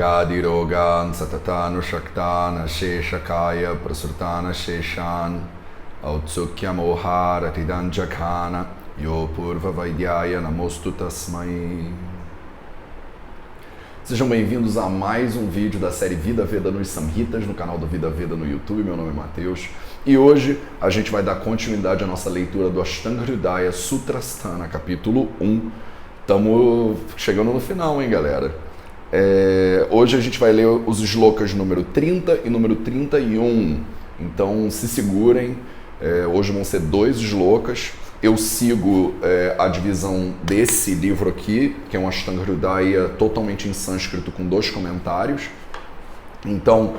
Agadirogan satatanu shaktana sheshakaya prasurtana sheshan Autsukya moharatidan jakhana Yo purva vaidyaya namostu tasmai. Sejam bem-vindos a mais um vídeo da série Vida Veda nos Samhitas, no canal do Vida Veda no YouTube. Meu nome é Matheus e hoje a gente vai dar continuidade à nossa leitura do Ashtanga Hridaya Sutrasthana, capítulo 1. Estamos chegando no final, hein, galera? Hoje a gente vai ler os shlokas número 30 e número 31, então se segurem. Hoje vão ser 2 shlokas. Eu sigo a divisão desse livro aqui, que é um Ashtanga Hridaya totalmente em sânscrito com 2 comentários. Então,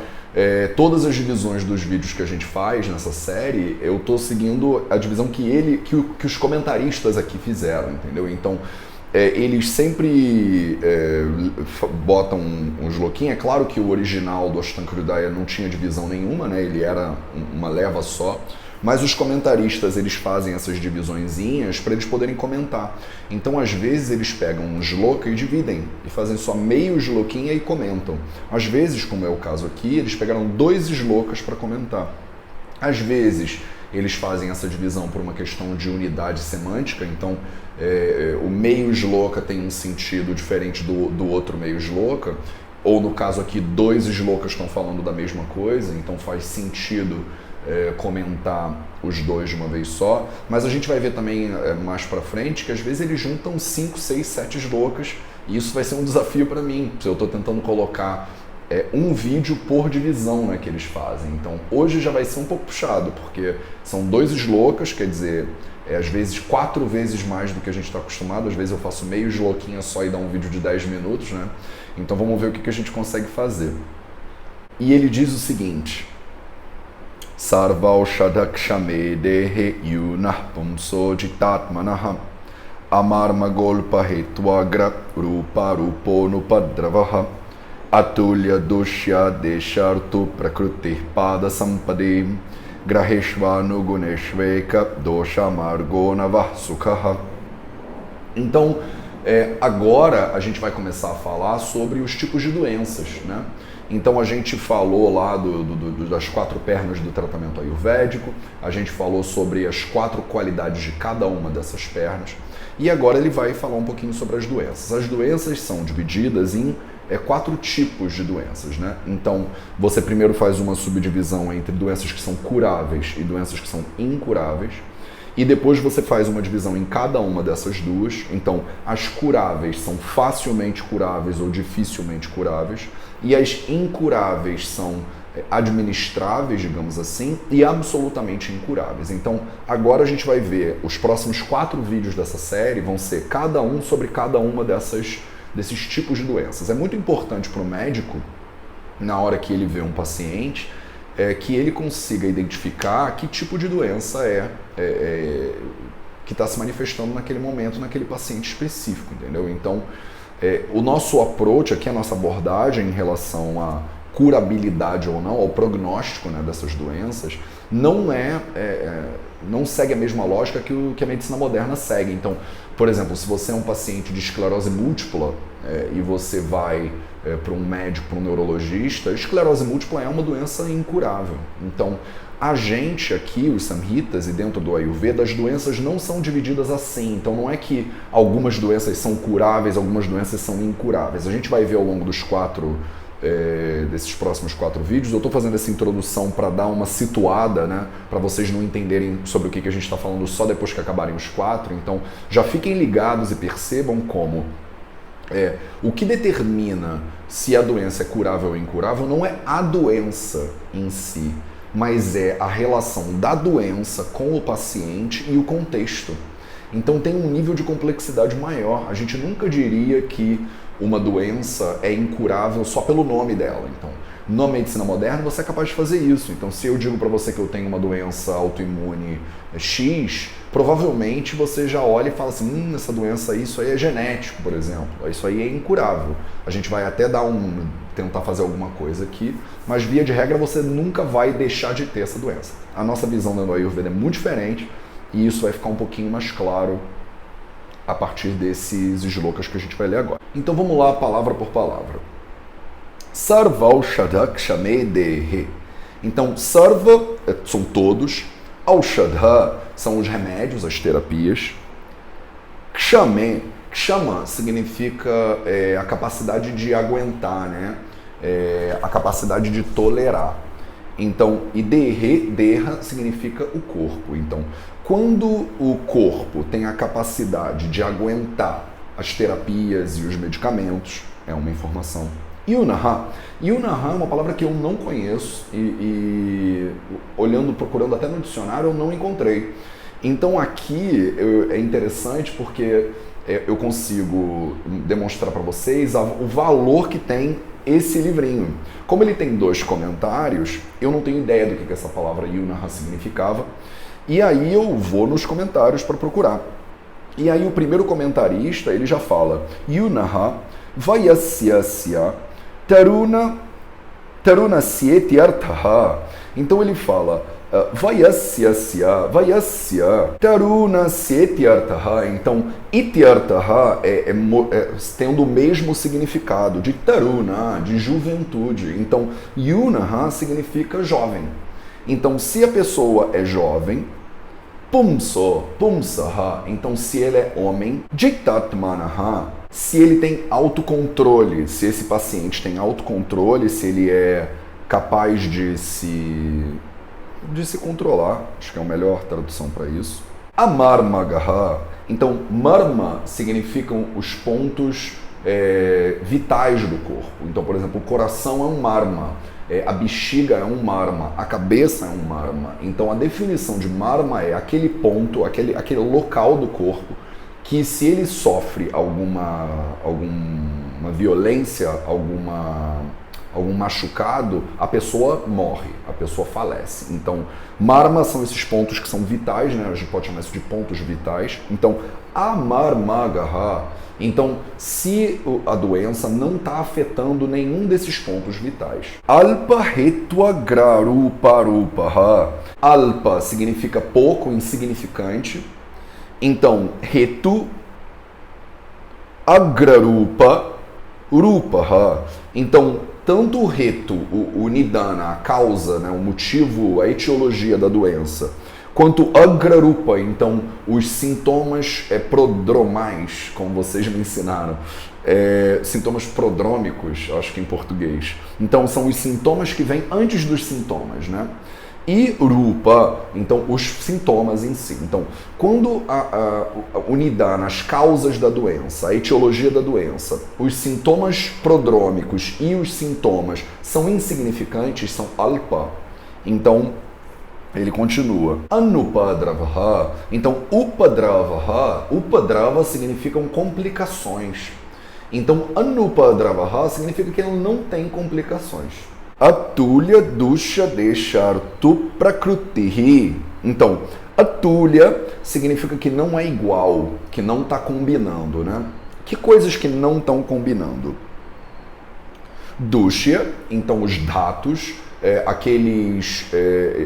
todas as divisões dos vídeos que a gente faz nessa série, eu estou seguindo a divisão que os comentaristas aqui fizeram, entendeu? Então, eles sempre botam um shlokinho. É claro que o original do Ashtanga Hridaya não tinha divisão nenhuma, né? Ele era uma leva só. Mas os comentaristas, eles fazem essas divisõezinhas para eles poderem comentar. Então, às vezes, eles pegam um shloka e dividem, e fazem só meio shlokinha e comentam. Às vezes, como é o caso aqui, eles pegaram 2 shlokas para comentar. Às vezes, eles fazem essa divisão por uma questão de unidade semântica, então o meio shloka tem um sentido diferente do outro meio shloka, ou no caso aqui, 2 shlokas estão falando da mesma coisa, então faz sentido comentar os 2 de uma vez só. Mas a gente vai ver também mais pra frente que às vezes eles juntam 5, 6, 7 shlokas, e isso vai ser um desafio para mim. Eu estou tentando colocar um vídeo por divisão, né, que eles fazem. Então hoje já vai ser um pouco puxado, porque são 2 shlokas, quer dizer, às vezes 4 vezes mais do que a gente está acostumado. Às vezes eu faço meio shlokinha só e dá um vídeo de 10 minutos, né? Então vamos ver o que a gente consegue fazer. E ele diz o seguinte: Sarval Shadakshame Dehe Yunah Pumso Jitatmanaha Amarma Golpa Hetwagra Rupa Ruponupadravaha Atulya Doshya Deshartu Prakrutir Pada Sampade Graheshvanu Guneshveka Dosha Margonavah Sukhaha. Então, agora a gente vai começar a falar sobre os tipos de doenças, né? Então a gente falou lá das 4 pernas do tratamento ayurvédico, a gente falou sobre as 4 qualidades de cada uma dessas pernas, e agora ele vai falar um pouquinho sobre as doenças. As doenças são divididas em 4 tipos de doenças, né? Então você primeiro faz uma subdivisão entre doenças que são curáveis e doenças que são incuráveis, e depois você faz uma divisão em cada uma dessas 2. Então, as curáveis são facilmente curáveis ou dificilmente curáveis, e as incuráveis são administráveis, digamos assim, e absolutamente incuráveis. Então, agora a gente vai ver, os próximos 4 vídeos dessa série vão ser cada um sobre cada uma desses tipos de doenças. É muito importante para o médico, na hora que ele vê um paciente, que ele consiga identificar que tipo de doença que está se manifestando naquele momento, naquele paciente específico, entendeu? Então, o nosso approach aqui, a nossa abordagem em relação à curabilidade ou não, ao prognóstico, né, dessas doenças, não segue a mesma lógica que a medicina moderna segue. Então, por exemplo, se você é um paciente de esclerose múltipla e você vai para um médico, para um neurologista, a esclerose múltipla é uma doença incurável. Então, a gente aqui, os Samhitas e dentro do Ayurveda, as doenças não são divididas assim. Então, não é que algumas doenças são curáveis, algumas doenças são incuráveis. A gente vai ver ao longo desses próximos 4 vídeos. Eu estou fazendo essa introdução para dar uma situada, né, para vocês não entenderem sobre o que a gente está falando só depois que acabarem os 4. Então, já fiquem ligados e percebam como o que determina se a doença é curável ou incurável não é a doença em si, mas é a relação da doença com o paciente e o contexto. Então tem um nível de complexidade maior. A gente nunca diria que uma doença é incurável só pelo nome dela. Então, na medicina moderna, você é capaz de fazer isso. Então, se eu digo para você que eu tenho uma doença autoimune X, provavelmente você já olha e fala assim, essa doença, isso aí é genético, por exemplo. Isso aí é incurável. A gente vai até tentar fazer alguma coisa aqui, mas via de regra você nunca vai deixar de ter essa doença. A nossa visão do Ayurveda é muito diferente e isso vai ficar um pouquinho mais claro a partir desses shlokas que a gente vai ler agora. Então vamos lá, palavra por palavra. Sarva-aushadha kshame dehe. Então, sarva são todos, aushadha são os remédios, as terapias. Kshame, kshama significa a capacidade de aguentar, né? A capacidade de tolerar. Então, e deha significa o corpo. Então, quando o corpo tem a capacidade de aguentar as terapias e os medicamentos, é uma informação. Yunaha. Yunaha é uma palavra que eu não conheço e olhando, procurando até no dicionário, eu não encontrei. Então aqui é interessante porque eu consigo demonstrar para vocês o valor que tem esse livrinho. Como ele tem 2 comentários, eu não tenho ideia do que essa palavra Yunaha significava. E aí eu vou nos comentários para procurar. E aí o primeiro comentarista, ele já fala Yunaha vayasyasya taruna sieti arthaha. Então ele fala vayasyasya taruna sieti arthaha. Então iti arthaha tendo o mesmo significado de taruna, de juventude. Então yunaha significa jovem. Então se a pessoa é jovem, pumsaha, então se ele é homem, jitatmanaha, se ele tem autocontrole, se esse paciente tem autocontrole, se ele é capaz de se controlar, acho que é a melhor tradução para isso. Amarmagaha, então marma significam os pontos vitais do corpo. Então, por exemplo, o coração é um marma, a bexiga é um marma, a cabeça é um marma. Então a definição de marma é aquele ponto, aquele local do corpo que se ele sofre alguma violência, algum machucado, a pessoa morre, a pessoa falece. Então, marma são esses pontos que são vitais, né? A gente pode chamar isso de pontos vitais. Então, amarmagaha, então, se a doença não está afetando nenhum desses pontos vitais. Alpa hetva graruparupaha. Alpa significa pouco, insignificante. Então, hetu, agrarupa, rupaha. Então, tanto o reto, o nidana, a causa, né, o motivo, a etiologia da doença, quanto agrarupa, então os sintomas prodromais, como vocês me ensinaram, sintomas prodrômicos, acho que em português. Então são os sintomas que vêm antes dos sintomas, né? E rupa, então os sintomas em si. Então, quando o nidana, as causas da doença, a etiologia da doença, os sintomas prodrômicos e os sintomas são insignificantes, são alpa, então ele continua. Anupadravaha, então upadrava significam complicações. Então anupadravaha significa que ele não tem complicações. Atulya dusha deshartu prakrutihi. Então, atulya significa que não é igual, que não está combinando, né? Que coisas que não estão combinando? Dusha, então os datos,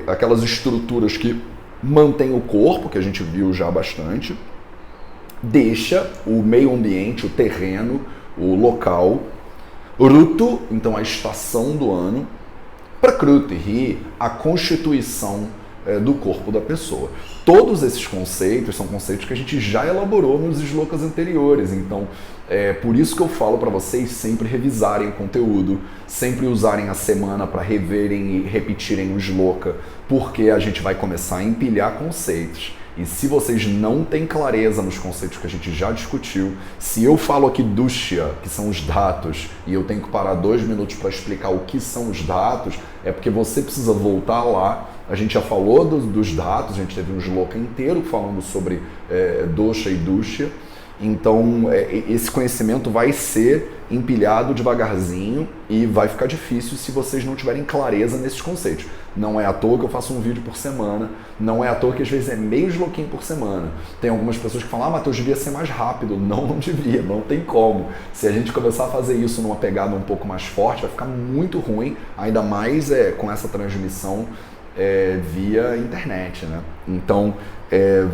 aquelas estruturas que mantêm o corpo, que a gente viu já bastante. Deixa o meio ambiente, o terreno, o local. Rutu, então a estação do ano. Prakrutihi, a constituição do corpo da pessoa. Todos esses conceitos são conceitos que a gente já elaborou nos slokas anteriores. Então, por isso que eu falo para vocês sempre revisarem o conteúdo, sempre usarem a semana para reverem e repetirem o sloka, porque a gente vai começar a empilhar conceitos. E se vocês não têm clareza nos conceitos que a gente já discutiu, se eu falo aqui dusha, que são os datos, e eu tenho que parar 2 minutos para explicar o que são os datos, é porque você precisa voltar lá. A gente já falou dos datos, a gente teve um sloka inteiro falando sobre dosha e dusha. Então, esse conhecimento vai ser empilhado devagarzinho e vai ficar difícil se vocês não tiverem clareza nesses conceitos. Não é à toa que eu faço um vídeo por semana, não é à toa que às vezes é meio sloquinho por semana. Tem algumas pessoas que falam, Matheus, devia ser mais rápido. Não devia, não tem como. Se a gente começar a fazer isso numa pegada um pouco mais forte, vai ficar muito ruim, ainda mais com essa transmissão via internet, né? Então,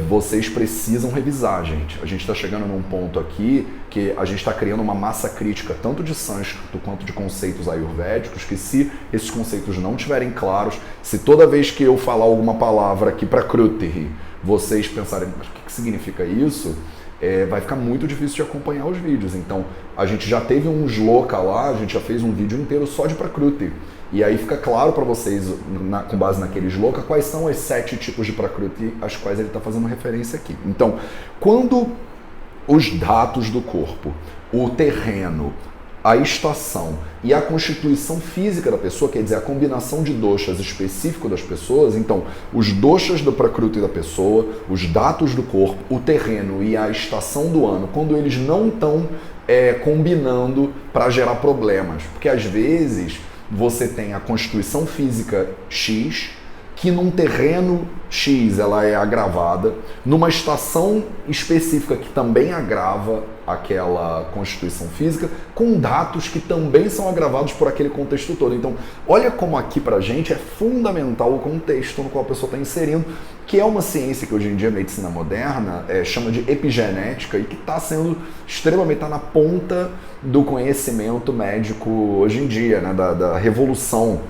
vocês precisam revisar, gente. A gente está chegando num ponto aqui que a gente está criando uma massa crítica tanto de sânscrito quanto de conceitos ayurvédicos, que se esses conceitos não estiverem claros, se toda vez que eu falar alguma palavra aqui para Krutiri, vocês pensarem, mas o que significa isso? Vai ficar muito difícil de acompanhar os vídeos. Então, a gente já teve um shloka lá, a gente já fez um vídeo inteiro só de Prakriti. E aí fica claro para vocês, com base naquele shloka, quais são os 7 tipos de Prakriti às quais ele está fazendo referência aqui. Então, quando os dados do corpo, o terreno, a estação e a constituição física da pessoa, quer dizer, a combinação de doshas específico das pessoas, então, os doshas do Prakriti da pessoa, os dados do corpo, o terreno e a estação do ano, quando eles não estão combinando para gerar problemas. Porque às vezes você tem a constituição física X, que num terreno X ela é agravada, numa estação específica que também agrava aquela constituição física, com dados que também são agravados por aquele contexto todo. Então, olha como aqui pra gente é fundamental o contexto no qual a pessoa está inserindo, que é uma ciência que hoje em dia a medicina moderna chama de epigenética e que está sendo extremamente, está na ponta do conhecimento médico hoje em dia, né, da revolução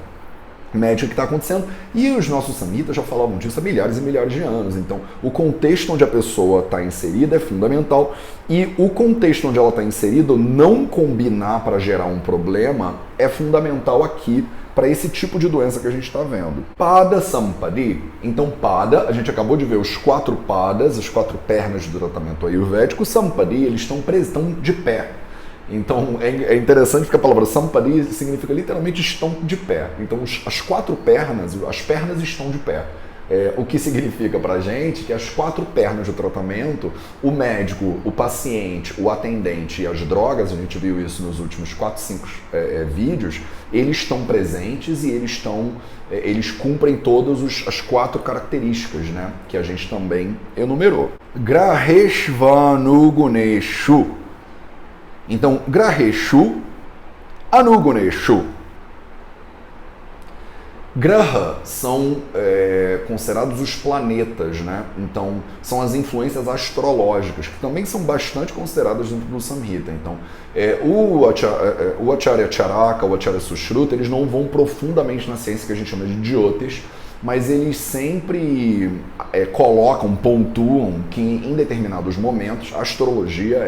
médica que está acontecendo, e os nossos samhitas já falavam disso há milhares e milhares de anos. Então, o contexto onde a pessoa está inserida é fundamental, e o contexto onde ela está inserida, não combinar para gerar um problema, é fundamental aqui para esse tipo de doença que a gente está vendo. Pada Sampadi. Então, Pada, a gente acabou de ver os 4 padas, as 4 pernas do tratamento ayurvédico. Sampadi, eles estão de pé. Então é interessante porque a palavra Sampadi significa literalmente estão de pé. Então as 4 pernas, as pernas estão de pé. O que significa pra gente que as 4 pernas do tratamento, o médico, o paciente, o atendente e as drogas, a gente viu isso nos últimos 4, 5 vídeos, eles estão presentes e eles cumprem todas as 4 características, né, que a gente também enumerou. Graheshvanuguneshu. Então, Graheshu, Anuguneshu. Graha são considerados os planetas, né? Então, são as influências astrológicas, que também são bastante consideradas dentro do Samhita. Então, o Acharya Charaka, o Acharya Sushruta, eles não vão profundamente na ciência que a gente chama de Jyotish, mas eles sempre pontuam que em determinados momentos a astrologia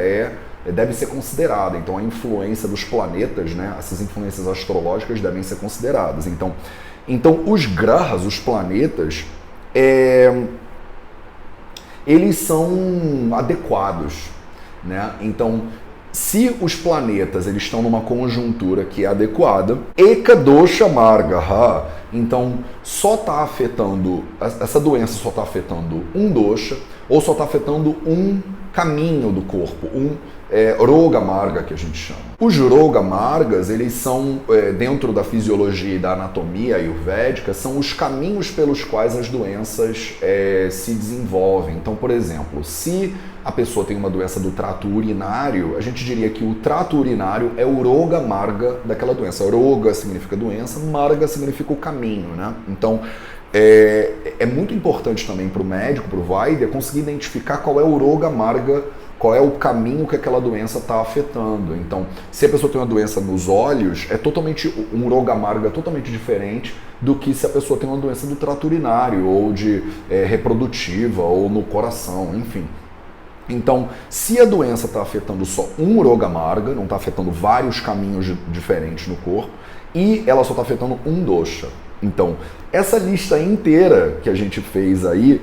deve ser considerada. Então a influência dos planetas, né, essas influências astrológicas devem ser consideradas. Então os grahas, os planetas, eles são adequados, né? Então, se os planetas eles estão numa conjuntura que é adequada, Ekadosha Margaha, então só está afetando, essa doença só está afetando um dosha, ou só está afetando um caminho do corpo, Roga Marga, que a gente chama. Os Roga Margas, eles são, dentro da fisiologia e da anatomia ayurvédica, são os caminhos pelos quais as doenças se desenvolvem. Então, por exemplo, se a pessoa tem uma doença do trato urinário, a gente diria que o trato urinário é o Roga Marga daquela doença. Roga significa doença, Marga significa o caminho, né? Então, é muito importante também para o médico, para o Vaidya, conseguir identificar qual é o Roga Marga, qual é o caminho que aquela doença está afetando. Então, se a pessoa tem uma doença nos olhos, um Roga Marga totalmente diferente do que se a pessoa tem uma doença do trato urinário, ou de reprodutiva, ou no coração, enfim. Então, se a doença está afetando só um Roga Marga, não está afetando vários caminhos diferentes no corpo, e ela só está afetando um dosha. Então, essa lista inteira que a gente fez aí,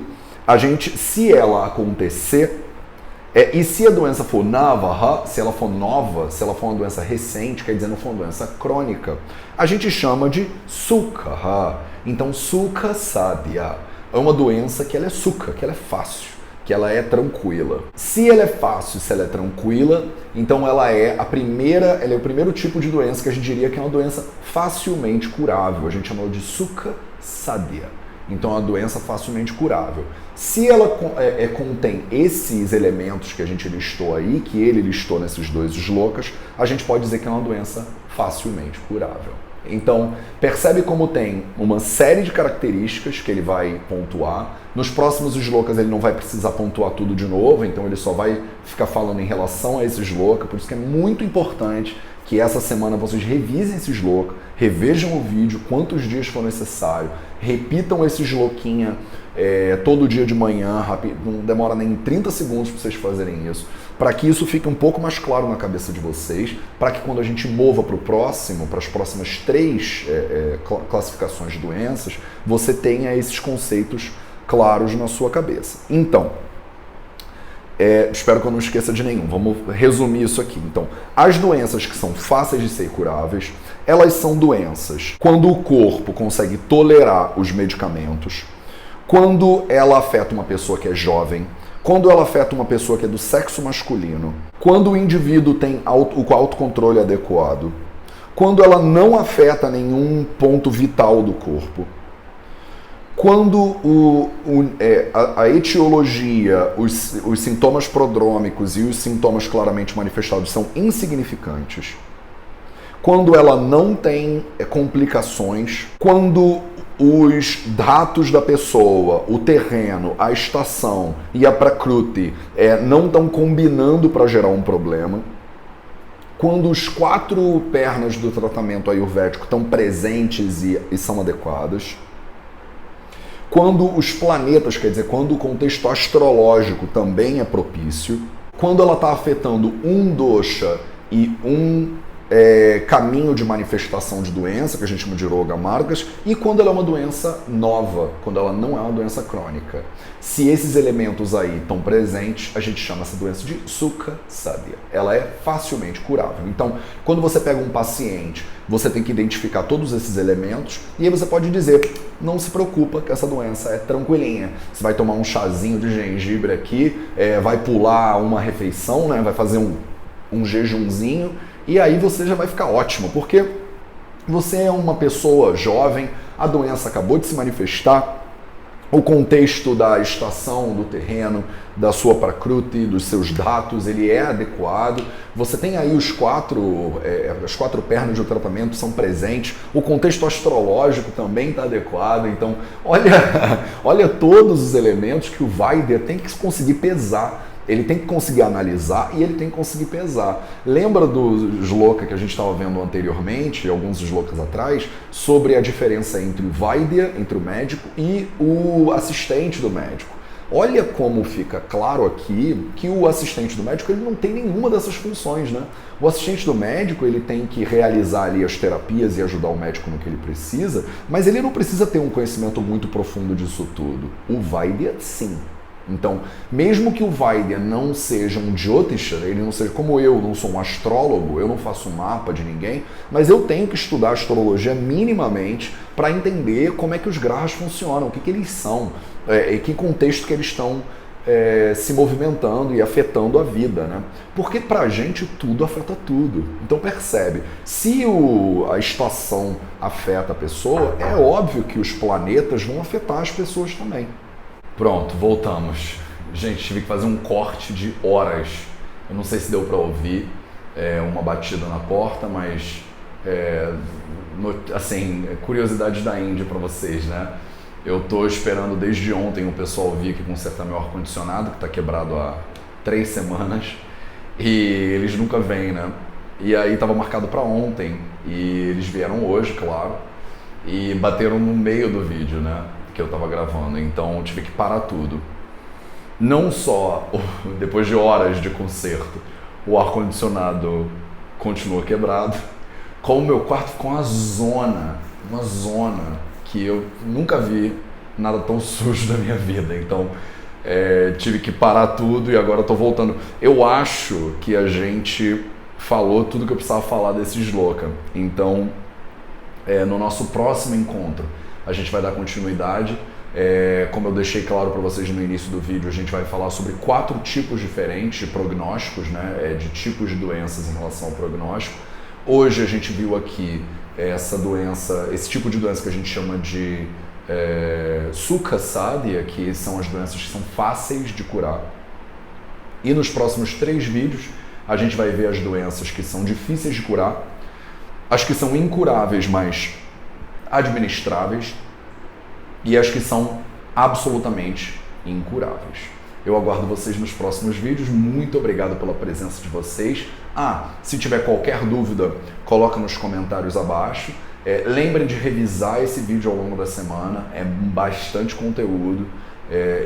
se ela acontecer, e se a doença for navaha, se ela for nova, se ela for uma doença recente, quer dizer, não for uma doença crônica, a gente chama de sukha. Então, sukha sadhya é uma doença que ela é sukha, que ela é fácil, que ela é tranquila. Se ela é fácil, se ela é tranquila, então ela é o primeiro tipo de doença que a gente diria que é uma doença facilmente curável. A gente chama de sukha sadhya. Então é uma doença facilmente curável. Se ela contém esses elementos que a gente listou aí, que ele listou nesses 2 shlokas, a gente pode dizer que é uma doença facilmente curável. Então, percebe como tem uma série de características que ele vai pontuar. Nos próximos shlokas ele não vai precisar pontuar tudo de novo, então ele só vai ficar falando em relação a esse shloka, por isso que é muito importante que essa semana vocês revisem esse shloka, revejam o vídeo quantos dias for necessário, repitam esse shlokinha todo dia de manhã, não demora nem 30 segundos para vocês fazerem isso, para que isso fique um pouco mais claro na cabeça de vocês, para que quando a gente mova para o próximo, para as próximas 3 classificações de doenças, você tenha esses conceitos claros na sua cabeça. Então, espero que eu não esqueça de nenhum. Vamos resumir isso aqui. Então, as doenças que são fáceis de ser curáveis, elas são doenças quando o corpo consegue tolerar os medicamentos, quando ela afeta uma pessoa que é jovem, quando ela afeta uma pessoa que é do sexo masculino, quando o indivíduo tem o autocontrole adequado, quando ela não afeta nenhum ponto vital do corpo, quando a etiologia, os sintomas prodrômicos e os sintomas claramente manifestados são insignificantes, quando ela não tem complicações, quando os dados da pessoa, o terreno, a estação e a prakruti não estão combinando para gerar um problema, quando os 4 pernas do tratamento ayurvédico estão presentes e são adequadas, quando os planetas, quer dizer, quando o contexto astrológico também é propício, quando ela está afetando um dosha e um caminho de manifestação de doença, que a gente chama de roga margas, e quando ela é uma doença nova, quando ela não é uma doença crônica. Se esses elementos aí estão presentes, a gente chama essa doença de sukha sadhya. Ela é facilmente curável. Então, quando você pega um paciente, você tem que identificar todos esses elementos e aí você pode dizer, não se preocupa que essa doença é tranquilinha. Você vai tomar um chazinho de gengibre aqui, vai pular uma refeição, né? Vai fazer um jejumzinho, e aí você já vai ficar ótimo, porque você é uma pessoa jovem, a doença acabou de se manifestar, o contexto da estação, do terreno, da sua prakruti, dos seus dados, ele é adequado, você tem aí as 4 pernas do tratamento são presentes, o contexto astrológico também está adequado, então olha todos os elementos que o Vaidya tem que conseguir pesar. Ele tem que conseguir analisar e ele tem que conseguir pesar. Lembra do shloka que a gente estava vendo anteriormente, alguns shlokas atrás, sobre a diferença entre o Vaidya, entre o médico, e o assistente do médico. Olha como fica claro aqui que o assistente do médico ele não tem nenhuma dessas funções, né? O assistente do médico ele tem que realizar ali as terapias e ajudar o médico no que ele precisa, mas ele não precisa ter um conhecimento muito profundo disso tudo. O Vaidya, sim. Então, mesmo que o Vaidya não seja um Jyotisha, ele não seja como eu, não sou um astrólogo, eu não faço um mapa de ninguém, mas eu tenho que estudar astrologia minimamente para entender como é que os grahas funcionam, o que eles são, em que contexto que eles estão se movimentando e afetando a vida, né? Porque pra gente tudo afeta tudo. Então percebe, se a estação afeta a pessoa, é óbvio que os planetas vão afetar as pessoas também. Pronto, voltamos. Gente, tive que fazer um corte de horas. Eu não sei se deu para ouvir uma batida na porta, mas assim, curiosidades da Índia para vocês, né? Eu tô esperando desde ontem o pessoal vir aqui consertar meu ar-condicionado, que tá quebrado há 3 semanas, e eles nunca vêm, né? E aí tava marcado para ontem, e eles vieram hoje, claro, e bateram no meio do vídeo, né? Que eu estava gravando, então eu tive que parar tudo. Não só depois de horas de conserto, o ar-condicionado continua quebrado, como o meu quarto ficou uma zona que eu nunca vi nada tão sujo da minha vida. Então tive que parar tudo e agora estou voltando. Eu acho que a gente falou tudo que eu precisava falar desse shloka. Então, no nosso próximo encontro, a gente vai dar continuidade. Como eu deixei claro para vocês no início do vídeo, a gente vai falar sobre 4 tipos diferentes de prognósticos, né? De tipos de doenças em relação ao prognóstico. Hoje a gente viu aqui esse tipo de doença que a gente chama de sukha sadhya, que são as doenças que são fáceis de curar. E nos próximos 3 vídeos a gente vai ver as doenças que são difíceis de curar, as que são incuráveis, mas administráveis, e as que são absolutamente incuráveis. Eu aguardo vocês nos próximos vídeos. Muito obrigado pela presença de vocês. Se tiver qualquer dúvida, coloca nos comentários abaixo. Lembrem de revisar esse vídeo ao longo da semana, é bastante conteúdo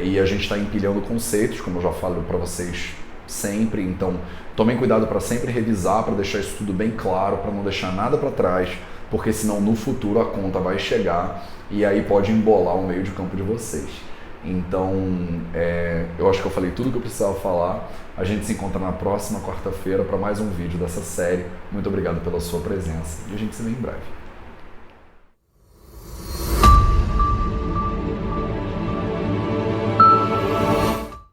e a gente está empilhando conceitos, como eu já falo para vocês sempre, então tomem cuidado para sempre revisar, para deixar isso tudo bem claro, para não deixar nada para trás, porque senão no futuro a conta vai chegar e aí pode embolar o meio de campo de vocês. Então, eu acho que eu falei tudo que eu precisava falar. A gente se encontra na próxima quarta-feira para mais um vídeo dessa série. Muito obrigado pela sua presença e a gente se vê em breve.